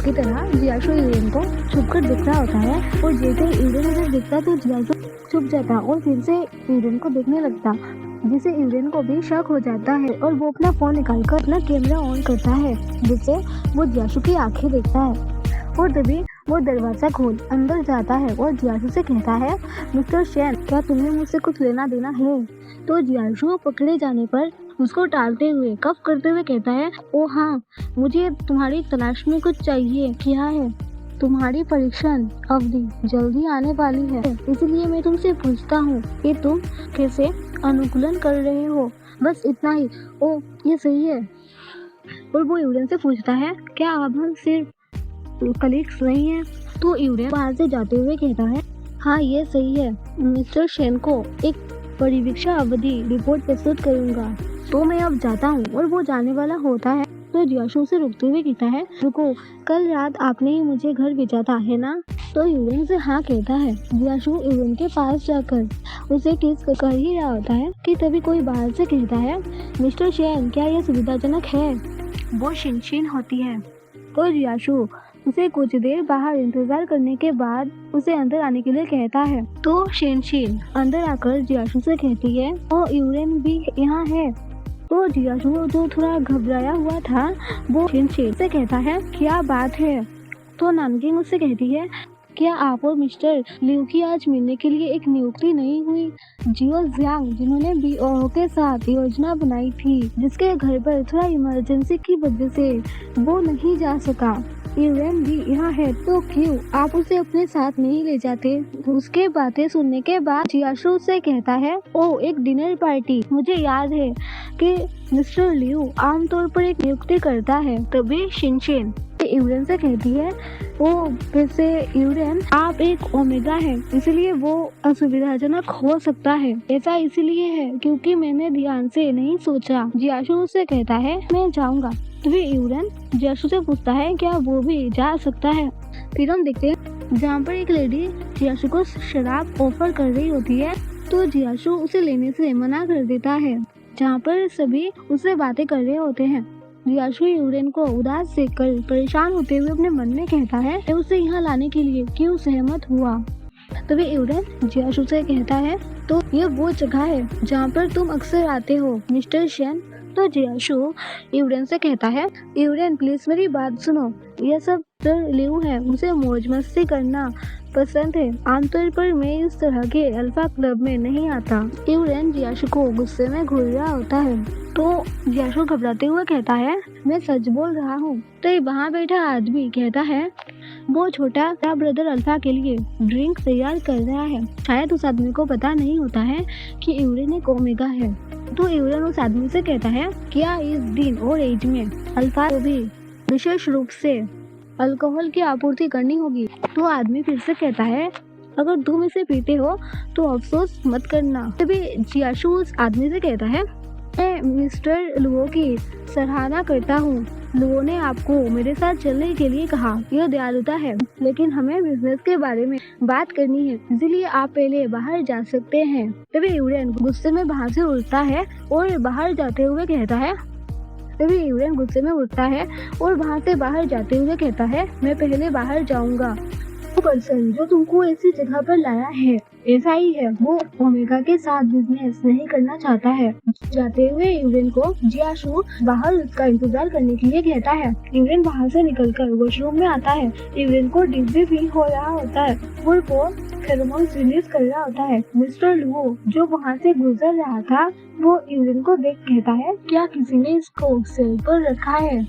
की तरह जियाशु यूरेन को छुपकर दिख रहा होता है और जैसे यूरेन उसे दिखता तो जियाशु छुप जाता और फिर से यूरेन को देखने लगता, जिससे यूरेन को भी शक हो जाता है और वो अपना फोन निकालकर अपना कैमरा ऑन करता है, जिससे वो जियाशु की आंखें देखता है। और तभी वो दरवाजा खोल अंदर जाता है और जियाशु से कहता है, मिस्टर शेन, क्या तुम्हें मुझसे कुछ लेना देना है? तो जियाशु पकड़े जाने पर उसको टालते हुए कफ करते हुए कहता है, ओ हाँ, मुझे तुम्हारी तलाश में कुछ चाहिए। क्या है? तुम्हारी परीक्षण अवधि जल्दी आने वाली है, इसलिए मैं तुमसे पूछता हूँ कि तुम कैसे अनुकूलन कर रहे हो, बस इतना ही। ओ, ये सही है। और वो यूरेन से पूछता है, क्या अब हम सिर्फ कलीग्स नहीं है? तो यूरेन बाहर से जाते हुए कहता है, हाँ ये सही है, मिस्टर शेन को एक परिवीक्षा अवधि रिपोर्ट प्रस्तुत करूंगा, तो मैं अब जाता हूँ। और वो जाने वाला होता है तो जियाशु से रुकते हुए कहता है, रुको, कल रात आपने ही मुझे घर भेजा था, है ना? तो यूरेन से हाँ कहता है। जियाशु यूरेन के पास जाकर उसे किस कर ही रहा होता है कि तभी कोई बाहर से कहता है, मिस्टर शेन, क्या यह सुविधाजनक है? वो शिनशिन होती है। तो जियाशु उसे कुछ देर बाहर इंतजार करने के बाद उसे अंदर आने के लिए कहता है। तो शिनशिन अंदर आकर जियाशु से कहती है, ओ यूरेन भी यहाँ है। तो जियाशु जो थोड़ा घबराया हुआ था वो शिनशिन से कहता है, क्या बात है? तो नानकिंग उससे कहती है, क्या आप और मिस्टर लिू की आज मिलने के लिए एक नियुक्ति नहीं हुई? जियो जियांग, जिन्होंने बीओ के साथ योजना बनाई थी, जिसके घर पर थोड़ा इमरजेंसी की वजह से वो नहीं जा सका, यूरेन भी यहाँ है, तो क्यों आप उसे अपने साथ नहीं ले जाते? उसके बातें सुनने के बाद जियाशु से कहता है, ओ एक डिनर पार्टी, मुझे याद है कि मिस्टर लिू आमतौर पर एक नियुक्ति करता है। तभी शिनशिन यूरेन से कहती है, ओ वैसे यूरेन, आप एक ओमेगा है, इसलिए वो असुविधाजनक हो सकता है। ऐसा इसलिए है क्योंकि मैंने ध्यान से नहीं सोचा। जियाशु से कहता है, मैं जाऊंगा। तभी यूरेन जियाशु से पूछता है, क्या वो भी जा सकता है? फिर हम देखते हैं जहाँ पर एक लेडी जियाशु को शराब ऑफर कर रही होती है, तो जियाशु उसे लेने से मना कर देता है। जहाँ पर सभी उससे बातें कर रहे होते हैं, जियाशु यूरेन को उदास देखकर परेशान होते हुए अपने मन में कहता है, मैं उसे यहाँ लाने के लिए क्यों सहमत हुआ? तभी यूरेन जियाशु से कहता है, तो ये वो जगह है जहाँ पर तुम अक्सर आते हो, मिस्टर शेन। तो जियाशु यूरेन से कहता है, यूरेन प्लीज मेरी बात सुनो, यह सब लिू है, मुझे मौज मस्ती करना पसंद है, आमतौर पर मैं इस तरह के अल्फा क्लब में नहीं आता। यूरेन जियाशु को गुस्से में घूर रहा होता है, तो जियाशु घबराते हुए कहता है, मैं सच बोल रहा हूँ। तो वहाँ बैठा आदमी कहता है, वो छोटा सा ब्रदर अल्फा के लिए ड्रिंक तैयार कर रहा है, शायद उस आदमी को पता नहीं होता है कि यूरेन एक ओमेगा है। तो यूरेन उस आदमी से कहता है, क्या इस दिन और एज में अल्फा को भी विशेष रूप से अल्कोहल की आपूर्ति करनी होगी? तो आदमी फिर से कहता है, अगर तुम इसे पीते हो तो अफसोस मत करना। तभी जियाशु उस आदमी से कहता है, मैं मिस्टर लुओ की सराहना करता हूँ, लुओ ने आपको मेरे साथ चलने के लिए कहा, यह दयालुता है, लेकिन हमें बिजनेस के बारे में बात करनी है, इसलिए आप पहले बाहर जा सकते हैं। तभी यूरेन गुस्से में बाहर से उठता है और बाहर जाते हुए कहता है, और वहाँ से बाहर जाते हुए कहता है, मैं पहले बाहर जाऊंगा। वो पर्सन जो तुमको ऐसी जगह पर लाया है ऐसा ही है, वो ओमेगा के साथ बिजनेस नहीं करना चाहता है। जाते हुए यूरेन को जियाशु बाहर उसका इंतजार करने के लिए कहता है। यूरेन बाहर से निकलकर वॉशरूम में आता है। यूरेन को डिज्जी फील हो रहा होता है और वो फेरोमोन्स रिलीज कर रहा होता है। मिस्टर लुओ जो वहाँ से गुजर रहा था वो यूरेन को देख कहता है, क्या किसी ने इसको सेल पर रखा है?